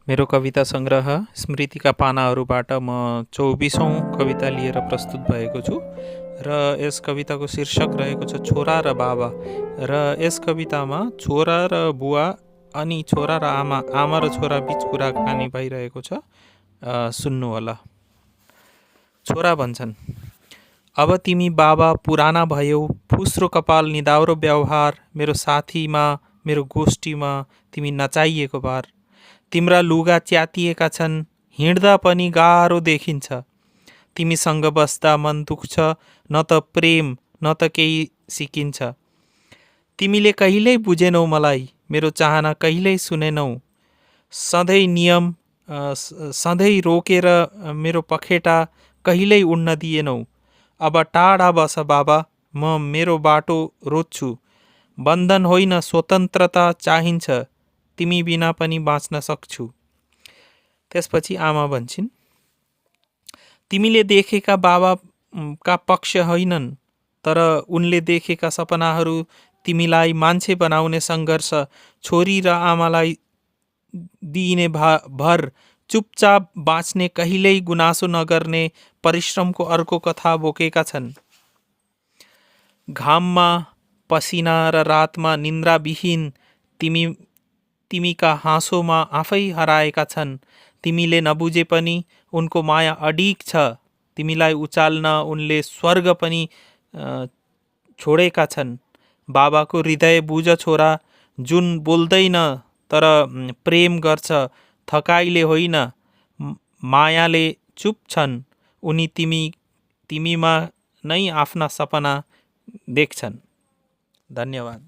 मेरो कविता संग्रह स्मृतिका पानाहरूबाट म 24औं कविता लिएर प्रस्तुत भएको छु र यस कविताको शीर्षक रहेको छ छोरा र बाबा। र यस कवितामा छोरा र बुवा अनि छोरा र आमा र छोरा बीच कुराकानी भइरहेको छ। सुन्नु होला। छोरा भन्छन्, अब तिमी बाबा पुराना भयौ, फुस्रो कपाल निदाउरो व्यवहार, मेरो साथीमा मेरो गोष्ठीमा तिमी नचाहिएको बार। तिम्रा लुगा च्यातिएका छन्, हिँड्दा पनि गाह्रो देखिन्छ। तिमीसँग बस्दा मन दुख्छ, न त प्रेम न त केही सिकिन्छ। तिमीले कहिल्यै बुझेनौ मलाई, मेरो चाहना कहिल्यै सुनेनौ। सधैँ नियम सधैँ रोकेर मेरो पखेटा कहिल्यै उड्न दिएनौ। अब टाढा बस बाबा, म मेरो बाटो रोज्छु। बन्धन होइन स्वतन्त्रता चाहिन्छ, तिमी बिना पनि बाँच्न सक्छु। त्यसपछि आमा भन्छन्, तिमीले देखेका बाबाका पक्ष होइनन्, तर उनले देखेका सपनाहरू तिमीलाई मान्छे बनाउने सङ्घर्ष, छोरी र आमालाई दिइने भर, चुपचाप बाँच्ने कहिल्यै गुनासो नगर्ने परिश्रमको अर्को कथा बोकेका छन्। घाममा पसिना र रातमा निन्द्राविहीन तिमीका हाँसोमा आफै हराएका छन्। तिमीले नबुझे पनि उनको माया अडिग छ। तिमीलाई उचाल्न उनले स्वर्ग पनि छोडेका छन्। बाबाको हृदय बुझ छोरा, जुन बोल्दैन तर प्रेम गर्छ, थकाइले होइन मायाले चुप छन्। उनी तिमीमा नै आफ्ना सपना देख्छन्। धन्यवाद।